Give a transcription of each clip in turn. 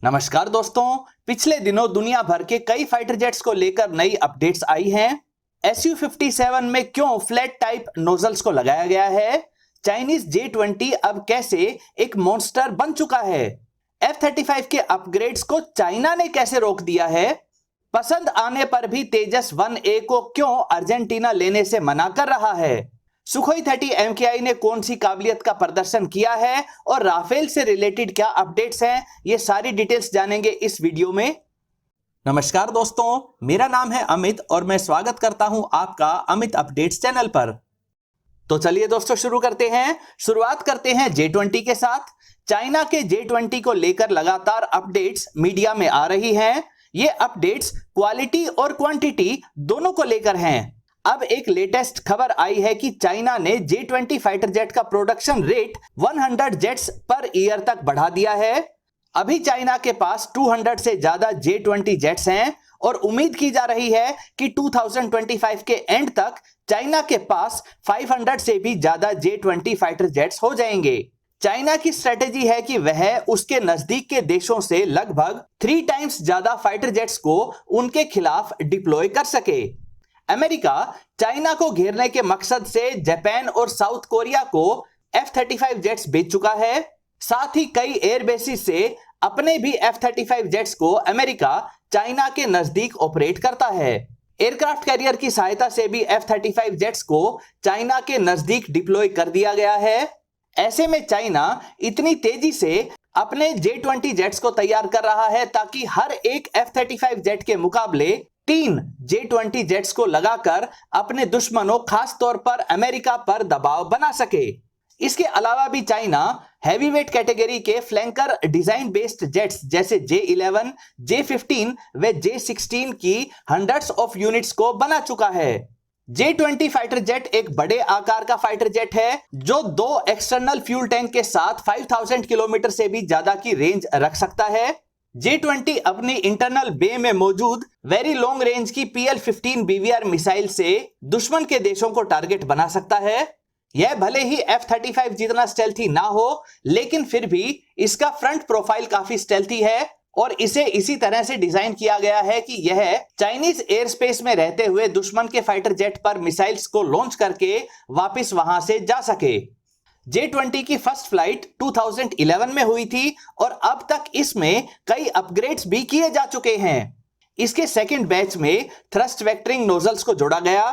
नमस्कार दोस्तों, पिछले दिनों दुनिया भर के कई फाइटर जेट्स को लेकर नई अपडेट्स आई हैं। Su-57 में क्यों फ्लैट टाइप नोजल्स को लगाया गया है? चाइनीज J-20 अब कैसे एक मॉन्स्टर बन चुका है? F-35 के अपग्रेड्स को चाइना ने कैसे रोक दिया है? पसंद आने पर भी तेजस 1A को क्यों अर्जेंटीना लेने से मना कर रहा है? सुखोई 30 MKI ने कौन सी काबिलियत का प्रदर्शन किया है और राफेल से रिलेटेड क्या अपडेट्स हैं, ये सारी डिटेल्स जानेंगे इस वीडियो में। नमस्कार दोस्तों, मेरा नाम है अमित और मैं स्वागत करता हूं आपका अमित अपडेट्स चैनल पर। तो चलिए दोस्तों शुरू करते हैं। शुरुआत करते हैं J-20 के साथ। चाइना के J-20 को लेकर लगातार अपडेट्स मीडिया में आ रही हैं। ये अपडेट्स क्वालिटी और क्वांटिटी दोनों को लेकर हैं। अब एक लेटेस्ट खबर आई है कि चाइना ने J-20 फाइटर जेट का production rate 100 jets per year तक बढ़ा दिया है। अभी चाइना के पास 200 से ज्यादा J-20 जेट्स हैं और उम्मीद की जा रही है कि 2025 के एंड तक चाइना के पास 500 से भी ज्यादा J-20 फाइटर जेट्स हो जाएंगे। चाइना की स्ट्रेटेजी है कि वह उसके नजदीक के देशों से लगभग 3 टाइम्स ज्यादा फाइटर जेट्स को उनके खिलाफ डिप्लॉय कर सके। अमेरिका चाइना को घेरने के मकसद से जापान और साउथ कोरिया को F-35 जेट्स बेच चुका है। साथ ही कई एयरबेसिस से अपने भी F-35 जेट्स को अमेरिका चाइना के नजदीक ऑपरेट करता है। एयरक्राफ्ट कैरियर की सहायता से भी F-35 जेट्स को चाइना के नजदीक डिप्लॉय कर दिया गया है। ऐसे में चाइना इतनी तेजी से अपने J-20 जेट्स को तैयार कर रहा है ताकि हर एक F-35 जेट के मुकाबले 3 J-20 जेट्स को लगाकर अपने दुश्मनों खास तौर पर अमेरिका पर दबाव बना सके। इसके अलावा भी चाइना हैवीवेट कैटेगरी के फ्लैंकर डिजाइन बेस्ड जेट्स जैसे J-11, J-15 व J-16 की हंड्रेड्स ऑफ यूनिट्स को बना चुका है। J-20 फाइटर जेट एक बड़े आकार का फाइटर जेट है जो 2 एक्सटर्नल फ्यूल टैंक के साथ 5000 किलोमीटर से भी ज्यादा की रेंज रख सकता है। J-20 अपनी इंटरनल बे में मौजूद वेरी लॉन्ग रेंज की PL-15 BVR मिसाइल से दुश्मन के देशों को टारगेट बना सकता है। यह भले ही F-35 जितना स्टेल्थी ना हो, लेकिन फिर भी इसका फ्रंट प्रोफाइल काफी स्टेल्थी है और इसे इसी तरह से डिजाइन किया गया है कि यह चाइनीज एयर स्पेस में रहते हुए दुश्मन के फाइटर जेट पर मिसाइल्स को लॉन्च करके वापस वहां से जा सके। J-20 की फर्स्ट फ्लाइट 2011 में हुई थी और अब तक इसमें कई अपग्रेड्स भी किए जा चुके हैं। इसके सेकंड बैच में थ्रस्ट वेक्टरिंग नोजल्स को जोड़ा गया।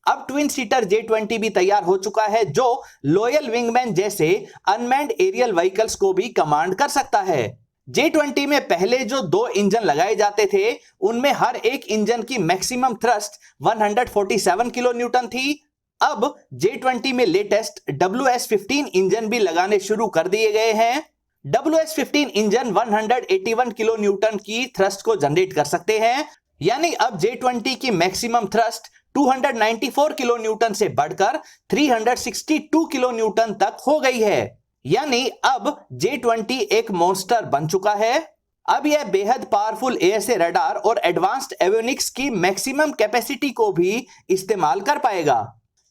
अब ट्विन सीटर J-20 भी तैयार हो चुका है जो लॉयल विंगमैन जैसे अनमैन्ड एरियल व्हीकल्स को भी कमांड कर सकता है। J-20 में पहले जो 2 इंजन लगाए जाते थे उनमें हर एक इंजन की मैक्सिमम थ्रस्ट 147 किलो न्यूटन थी। अब J-20 में लेटेस्ट WS-15 इंजन भी लगाने शुरू कर दिए गए हैं। WS-15 इंजन 181 किलो न्यूटन की थ्रस्ट को जनरेट कर सकते हैं, यानी अब J-20 की मैक्सिमम थ्रस्ट 294 किलो न्यूटन से बढ़कर 362 किलो न्यूटन तक हो गई है। यानी अब J-20 एक मॉन्स्टर बन चुका है। अब यह बेहद पावरफुल ASA रडार और एडवांस्ड एवियोनिक्स की मैक्सिमम कैपेसिटी को भी इस्तेमाल कर पाएगा।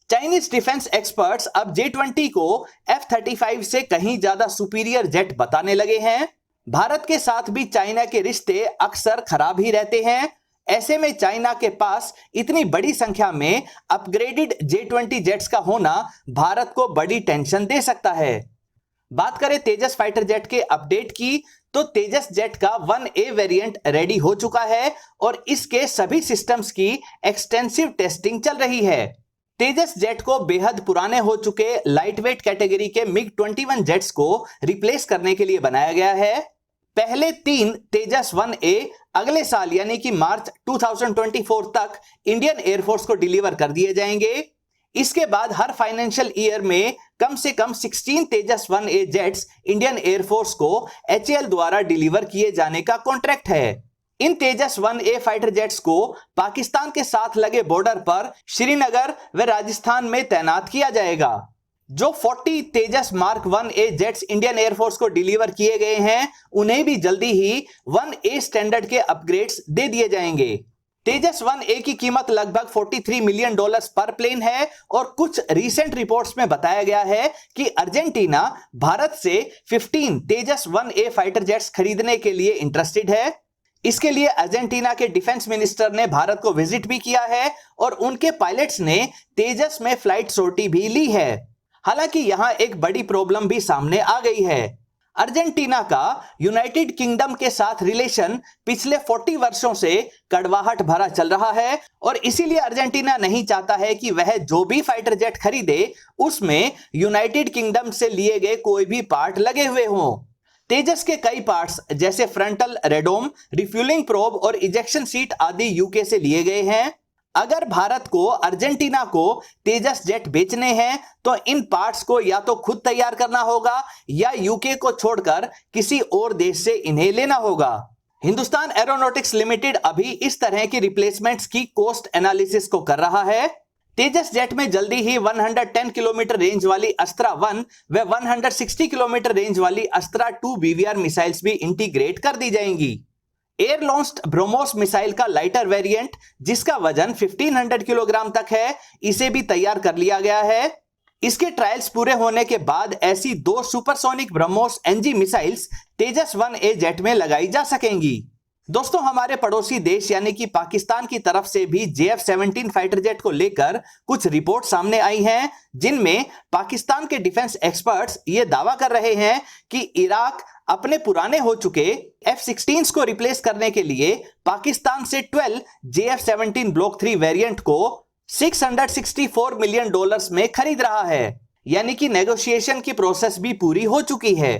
चाइनीज डिफेंस एक्सपर्ट्स अब J-20 को F-35 से कहीं ज्यादा सुपीरियर जेट बताने लगे हैं। भारत के साथ भी चाइना के रिश्ते अक्सर खराब ही रहते हैं। ऐसे में चाइना के पास इतनी बड़ी संख्या में अपग्रेडेड J-20 जेट्स का होना भारत को बड़ी टेंशन दे सकता है। बात करें तेजस फाइटर जेट के अपडेट की, तो तेजस जेट का 1A वेरिएंट रेडी हो चुका है और इसके सभी सिस्टम्स की एक्सटेंसिव टेस्टिंग चल रही है। तेजस जेट को बेहद पुराने हो चुके लाइटवेट कैटेगरी के MiG-21 जेट्स को रिप्लेस करने के लिए बनाया गया है। पहले 3 तेजस 1A अगले साल यानी कि मार्च 2024 तक इंडियन एयरफोर्स को डिलीवर कर दिए जाएंगे। इसके बाद हर फाइनेंशियल ईयर में कम से कम 16 तेजस 1A जेट्स इंडियन एयरफोर्स को HAL द्वारा डिलीवर किए जाने का कॉन्ट्रैक्ट है। इन तेजस 1A फाइटर जेट्स को पाकिस्तान के साथ लगे बॉर्डर पर श्रीनगर व राजस्थान में तैनात किया जाएगा। जो 40 Tejas mark 1A jets Indian air force को डिलीवर किए गए हैं उन्हें भी जल्दी ही 1A स्टैंडर्ड के अपग्रेड्स दे दिए जाएंगे। तेजस 1A की कीमत लगभग $43 मिलियन पर प्लेन है और कुछ रीसेंट रिपोर्ट्स में बताया गया है कि अर्जेंटीना भारत से 15 तेजस 1A फाइटर जेट्स खरीदने के लिए इंटरेस्टेड है। इसके लिए अर्जेंटीना के डिफेंस मिनिस्टर ने भारत को विजिट भी किया है और उनके पायलट्स ने तेजस में फ्लाइट सोर्टी भी ली है। हालांकि यहां एक बड़ी प्रॉब्लम भी सामने आ गई है। अर्जेंटीना का यूनाइटेड किंगडम के साथ रिलेशन पिछले 40 वर्षों से कड़वाहट भरा चल रहा है और इसीलिए अर्जेंटीना नहीं चाहता है कि वह जो भी फाइटर जेट खरीदे उसमें यूनाइटेड किंगडम से लिए गए कोई भी पार्ट लगे हुए हों। तेजस के कई पार्ट्स जैसे फ्रंटल रेडोम, रिफ्यूलिंग प्रोब और इजेक्शन सीट आदि यूके से लिए गए हैं। अगर भारत को अर्जेंटीना को तेजस जेट बेचने हैं तो इन पार्ट्स को या तो खुद तैयार करना होगा या यूके को छोड़कर किसी और देश से इन्हें लेना होगा। हिंदुस्तान एरोनॉटिक्स लिमिटेड अभी इस तरह की रिप्लेसमेंट्स की कॉस्ट एनालिसिस को कर रहा है। तेजस जेट में जल्दी ही 110 किलोमीटर रेंज वाली अस्त्रा 1 व 160 किलोमीटर रेंज वाली अस्त्रा 2 बीवीआर मिसाइल्स भी इंटीग्रेट कर दी जाएंगी। एयर लॉन्च्ड ब्रह्मोस मिसाइल का लाइटर वेरिएंट जिसका वजन 1500 किलोग्राम तक है, इसे भी तैयार कर लिया गया है। इसके ट्रायल्स पूरे होने के बाद ऐसी 2 सुपरसोनिक ब्रह्मोस एनजी मिसाइल्स तेजस 1A जेट में लगाई जा सकेंगी। दोस्तों, हमारे पड़ोसी देश यानी कि पाकिस्तान की तरफ से भी JF-17 फाइटर जेट को लेकर कुछ रिपोर्ट सामने आई हैं, जिनमें पाकिस्तान के डिफेंस एक्सपर्ट्स ये दावा कर रहे हैं कि इराक अपने पुराने हो चुके F-16 को रिप्लेस करने के लिए पाकिस्तान से 12 JF-17 ब्लॉक 3 वेरिएंट को $664 मिलियन में खरीद रहा है, यानी कि नेगोशिएशन की प्रोसेस भी पूरी हो चुकी है।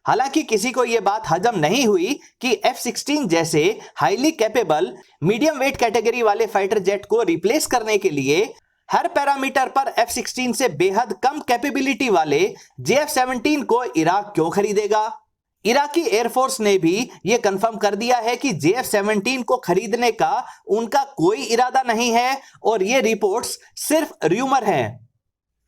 हालांकि किसी को यह बात हजम नहीं हुई कि F-16 जैसे highly capable medium weight category वाले फाइटर जेट को रिप्लेस करने के लिए हर पैरामीटर पर F-16 से बेहद कम कैपेबिलिटी वाले JF-17 को इराक क्यों खरीदेगा। इराकी एयरफोर्स ने भी यह कंफर्म कर दिया है कि JF-17 को खरीदने का उनका कोई इरादा नहीं है और ये रिपोर्ट्स सिर्फ र्यूमर हैं।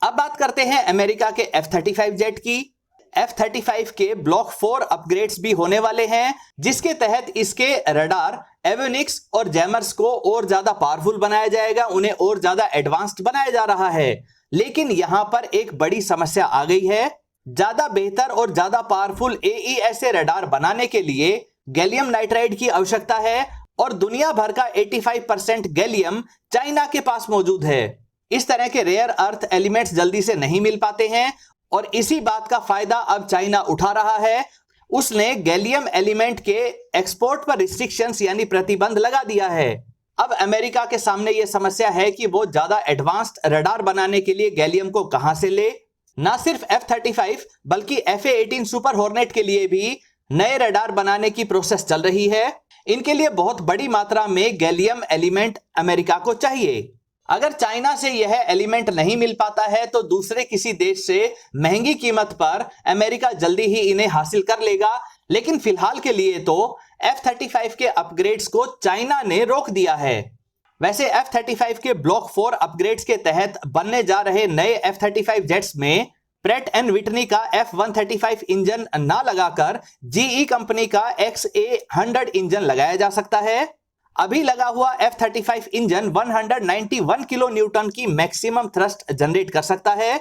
अब बात करते हैं अमेरिका के F-35 जेट की। F-35 के ब्लॉक 4 अपग्रेड्स भी होने वाले हैं, जिसके तहत इसके रडार, एवियोनिक्स और जैमर्स को और ज्यादा पावरफुल बनाया जाएगा, उन्हें और ज्यादा एडवांस्ड बनाया जा रहा है। लेकिन यहां पर एक बड़ी समस्या आ गई है। ज्यादा बेहतर और ज्यादा पावरफुल AESA रडार बनाने के लिए गैलियम नाइट्राइड की आवश्यकता है और दुनिया भर का 85% गैलियम चाइना के पास मौजूद है। इस तरह के रेयर अर्थ एलिमेंट्स जल्दी से नहीं मिल पाते हैं और इसी बात का फायदा अब चाइना उठा रहा है। उसने गैलियम एलिमेंट के एक्सपोर्ट पर रिस्ट्रिक्शंस यानी प्रतिबंध लगा दिया है। अब अमेरिका के सामने यह समस्या है कि वो ज्यादा एडवांस्ड रडार बनाने के लिए गैलियम को कहां से ले। ना सिर्फ F-35 बल्कि FA-18 सुपर हॉर्नेट के लिए भी नए रडार बनाने की प्रोसेस चल रही है। इनके लिए बहुत बड़ी मात्रा में गैलियम एलिमेंट अमेरिका को चाहिए। अगर चाइना से यह एलिमेंट नहीं मिल पाता है तो दूसरे किसी देश से महंगी कीमत पर अमेरिका जल्दी ही इन्हें हासिल कर लेगा। लेकिन फिलहाल के लिए तो F-35 के अपग्रेड्स को चाइना ने रोक दिया है। वैसे F-35 के ब्लॉक 4 अपग्रेड्स के तहत बनने जा रहे नए F-35 जेट्स में प्रेट एंड विटनी का F-135 इंजन ना लगाकर GE कंपनी का XA-100 इंजन लगाया जा सकता है। अभी लगा हुआ F-35 इंजन 191 किलो न्यूटन की मैक्सिमम थ्रस्ट जनरेट कर सकता है।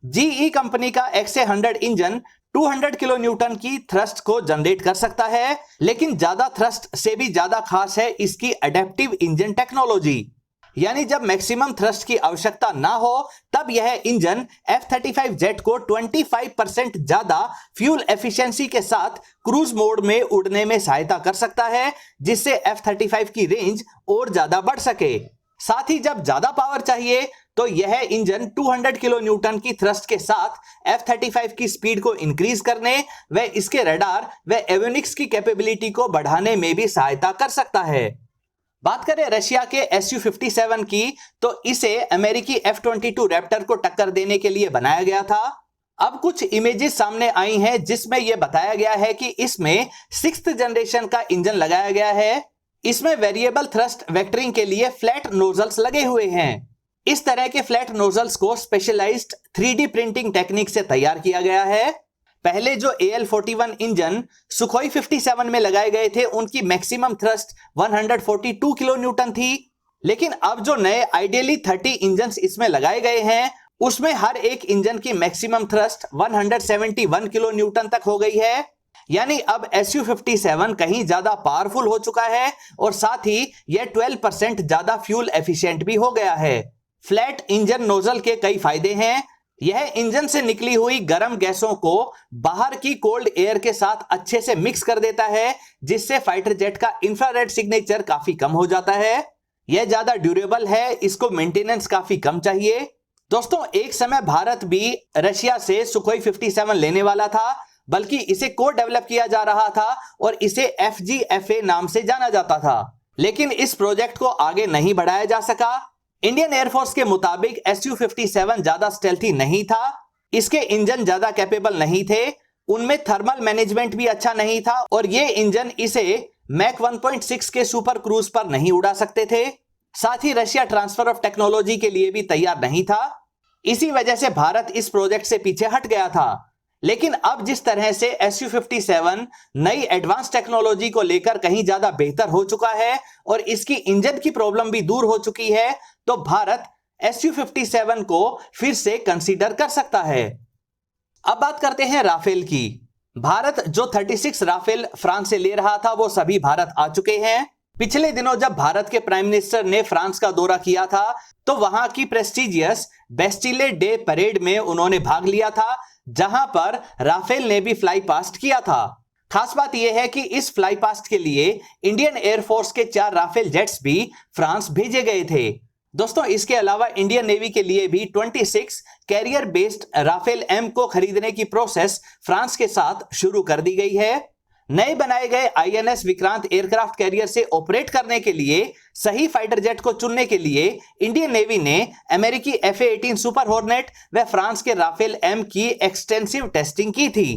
GE कंपनी का XA-100 इंजन 200 किलो न्यूटन की थ्रस्ट को जनरेट कर सकता है, लेकिन ज्यादा थ्रस्ट से भी ज्यादा खास है इसकी एडेप्टिव इंजन टेक्नोलॉजी। यानी जब मैक्सिमम थ्रस्ट की आवश्यकता ना हो तब यह इंजन F-35 जेट को 25% ज्यादा फ्यूल एफिशिएंसी के साथ क्रूज मोड में उड़ने में सहायता कर सकता है, जिससे F-35 की रेंज और ज्यादा बढ़ सके। साथ ही जब ज्यादा पावर चाहिए तो यह इंजन 200 किलो न्यूटन की थ्रस्ट के साथ F-35 की स्पीड को इंक्रीज करने व इसके रडार व एवियोनिक्स की कैपेबिलिटी को बढ़ाने में भी सहायता कर सकता है। बात करें रशिया के Su-57 की तो इसे अमेरिकी F-22 रैप्टर को टक्कर देने के लिए बनाया गया था। अब कुछ इमेजेस सामने आई हैं जिसमें यह बताया गया है कि इसमें 6th जनरेशन का इंजन लगाया गया है। इसमें वेरिएबल थ्रस्ट वेक्टरिंग के लिए फ्लैट नोजल्स लगे हुए हैं। इस तरह के फ्लैट नोजल्स को स्पेशलाइज्ड 3D प्रिंटिंग टेक्निक से तैयार किया गया है। पहले जो AL-41 इंजन सुखोई 57 में लगाए गए थे उनकी मैक्सिमम थ्रस्ट 142 किलो न्यूटन थी, लेकिन अब जो नए आइडियली 30 इंजन इसमें लगाए गए हैं उसमें हर एक इंजन की मैक्सिमम थ्रस्ट 171 किलो न्यूटन तक हो गई है। यानी अब Su-57 कहीं ज्यादा पावरफुल हो चुका है और साथ ही यह 12% ज्यादा फ्यूल एफिशिएंट भी हो गया है। फ्लैट इंजन नोजल के कई फायदे हैं। यह इंजन से निकली हुई गर्म गैसों को बाहर की कोल्ड एयर के साथ अच्छे से मिक्स कर देता है, जिससे फाइटर जेट का इंफ्रारेड सिग्नेचर काफी कम हो जाता है। यह ज्यादा ड्यूरेबल है, इसको मेंटेनेंस काफी कम चाहिए। दोस्तों, एक समय भारत भी रशिया से सुखोई 57 लेने वाला था, बल्कि इसे को डेवलप किया जा रहा था और इसे FGFA नाम से जाना जाता था, लेकिन इस प्रोजेक्ट को आगे नहीं बढ़ाया जा सका। इंडियन एयरफोर्स के मुताबिक Su-57 ज्यादा स्टेल्थी नहीं था, इसके इंजन ज्यादा कैपेबल नहीं थे, उनमें थर्मल मैनेजमेंट भी अच्छा नहीं था और ये इंजन इसे मैक 1.6 के सुपर क्रूज पर नहीं उड़ा सकते थे। साथ ही रशिया ट्रांसफर ऑफ टेक्नोलॉजी के लिए भी तैयार नहीं था। इसी वजह से भारत इस प्रोजेक्ट से पीछे हट गया था। लेकिन अब जिस तरह से Su-57 नई एडवांस टेक्नोलॉजी को लेकर कहीं ज्यादा बेहतर हो चुका है और इसकी इंजन की प्रॉब्लम भी दूर हो चुकी है, तो भारत Su-57 को फिर से कंसीडर कर सकता है। अब बात करते हैं राफेल की। भारत जो 36 राफेल फ्रांस से ले रहा था वो सभी भारत आ चुके हैं। पिछले दिनों जब भारत के प्राइम मिनिस्टर ने फ्रांस का दौरा किया था तो वहां की प्रेस्टिजियस बेस्टिले डे परेड में उन्होंने भाग लिया था, जहां पर राफेल ने भी फ्लाई पास्ट किया था। खास बात यह है कि इस फ्लाई पास्ट के लिए इंडियन एयरफोर्स के 4 राफेल जेट्स भी फ्रांस भेजे गए थे। दोस्तों, इसके अलावा इंडियन नेवी के लिए भी 26 कैरियर बेस्ड राफेल एम को खरीदने की प्रोसेस फ्रांस के साथ शुरू कर दी गई है। नए बनाए गए INS विक्रांत एयरक्राफ्ट कैरियर से ऑपरेट करने के लिए सही फाइटर जेट को चुनने के लिए इंडियन नेवी ने अमेरिकी F/A-18 सुपर हॉर्नेट व फ्रांस के राफेल एम की एक्सटेंसिव टेस्टिंग की थी।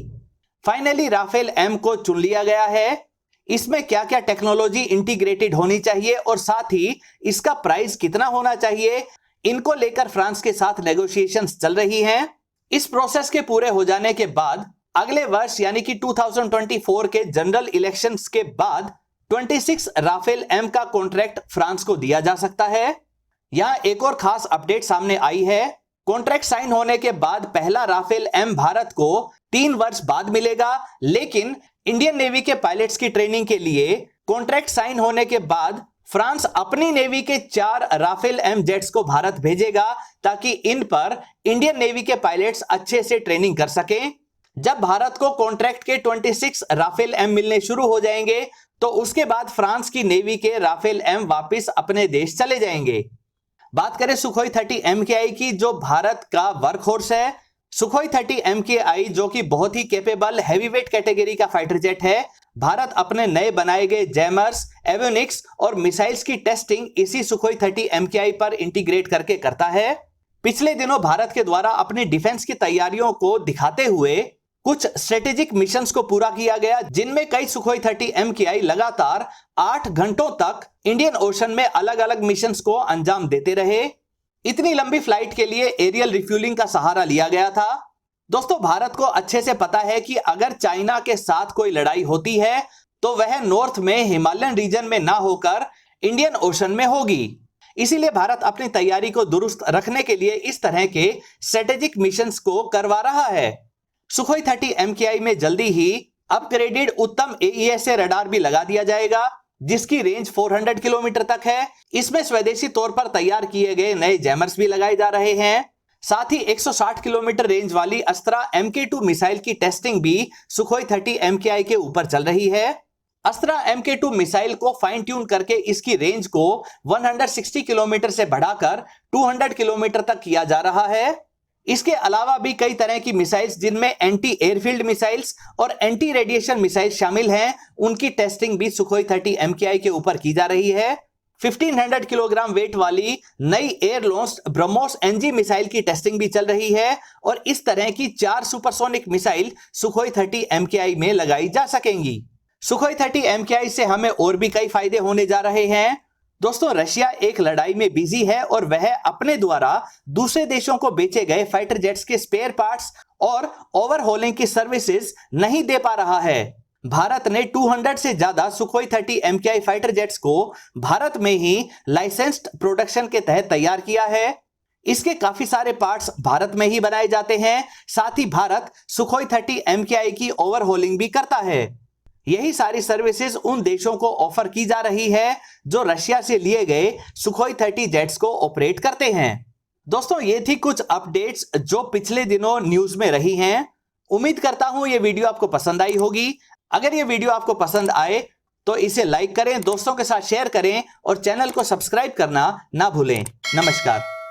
फाइनली राफेल एम को चुन लिया गया है। इसमें क्या क्या टेक्नोलॉजी इंटीग्रेटेड होनी चाहिए और साथ ही इसका प्राइस कितना होना चाहिए, इनको लेकर फ्रांस के साथ नेगोशिएशंस चल रही हैं। इस प्रोसेस के पूरे हो जाने के बाद अगले वर्ष यानी कि 2024 के जनरल इलेक्शंस के बाद 26 राफेल एम का कॉन्ट्रैक्ट फ्रांस को दिया जा सकता है। यहां एक और खास अपडेट सामने आई है। कॉन्ट्रैक्ट साइन होने के बाद पहला राफेल एम भारत को 3 वर्ष बाद मिलेगा, लेकिन इंडियन नेवी के पायलट्स की ट्रेनिंग के लिए कॉन्ट्रैक्ट साइन होने के बाद फ्रांस अपनी नेवी के 4 राफेल एम जेट्स को भारत भेजेगा ताकि इन पर इंडियन नेवी के पायलट्स अच्छे से ट्रेनिंग कर सकें। जब भारत को कॉन्ट्रैक्ट के 26 राफेल एम मिलने शुरू हो जाएंगे तो उसके बाद फ्रांस की नेवी के राफेल एम वापस अपने देश चले जाएंगे। बात करें सुखोई 30 MKI की, जो भारत का वर्कहॉर्स है। सुखोई 30 MKI जो कि बहुत ही कैपेबल हैवीवेट कैटेगरी का फाइटर जेट है। भारत अपने नए बनाए गए जैमर्स, एवियोनिक्स और मिसाइल्स की टेस्टिंग इसी सुखोई 30 MKI पर इंटीग्रेट करके करता है। पिछले दिनों भारत के द्वारा अपनी डिफेंस की तैयारियों को दिखाते हुए कुछ स्ट्रेटेजिक मिशंस को पूरा किया गया, जिनमें कई सुखोई 30 MKI लगातार 8 घंटों तक इंडियन ओशन में अलग अलग मिशंस को अंजाम देते रहे। इतनी लंबी फ्लाइट के लिए एरियल रिफ्यूलिंग का सहारा लिया गया था। दोस्तों, भारत को अच्छे से पता है कि अगर चाइना के साथ कोई लड़ाई होती है तो वह नॉर्थ में हिमालयन रीजन में ना होकर इंडियन ओशन में होगी। इसीलिए भारत अपनी तैयारी को दुरुस्त रखने के लिए इस तरह के स्ट्रेटेजिक मिशंस को करवा रहा है। सुखोई 30 MKI में जल्दी ही अपग्रेडेड उत्तम AESA रडार भी लगा दिया जाएगा, जिसकी रेंज 400 किलोमीटर तक है। इसमें स्वदेशी तौर पर तैयार किए गए नए जैमर्स भी लगाए जा रहे हैं। साथ ही 160 किलोमीटर रेंज वाली अस्त्रा MK2 मिसाइल की टेस्टिंग भी सुखोई 30 MKI के ऊपर चल रही है। अस्त्रा MK2 मिसाइल को फाइन ट्यून करके इसकी रेंज को 160 किलोमीटर से बढ़ाकर 200 किलोमीटर तक किया जा रहा है। इसके अलावा भी कई तरह की मिसाइल्स, जिनमें एंटी एयरफील्ड मिसाइल्स और एंटी रेडिएशन मिसाइल शामिल हैं, उनकी टेस्टिंग भी सुखोई 30 MKI के ऊपर की जा रही है। 1500 किलोग्राम वेट वाली नई air launched BrahMos NG missile की टेस्टिंग भी चल रही है और इस तरह की 4 सुपरसोनिक मिसाइल सुखोई 30 MKI में लगाई जा सकेंगी। सुखोई 30 MKI से हमें और भी कई फायदे होने जा रहे हैं। दोस्तों, रशिया एक लड़ाई में बिजी है और वह अपने द्वारा दूसरे देशों को बेचे गए फाइटर जेट्स के स्पेयर पार्ट्स और ओवरहॉलिंग की सर्विसेज नहीं दे पा रहा है। भारत ने 200 से ज्यादा सुखोई 30 MKI फाइटर जेट्स को भारत में ही लाइसेंस्ड प्रोडक्शन के तहत तैयार किया है। इसके काफी सारे पार्ट्स भारत में ही बनाए जाते हैं। साथ ही भारत सुखोई 30 MKI की ओवरहॉलिंग भी करता है। यही सारी सर्विसेज उन देशों को ऑफर की जा रही है जो रशिया से लिए गए सुखोई 30 जेट्स को ऑपरेट करते हैं। दोस्तों, ये थी कुछ अपडेट्स जो पिछले दिनों न्यूज में रही हैं। उम्मीद करता हूं ये वीडियो आपको पसंद आई होगी। अगर ये वीडियो आपको पसंद आए तो इसे लाइक करें, दोस्तों के साथ शेयर करें और चैनल को सब्सक्राइब करना ना भूलें। नमस्कार।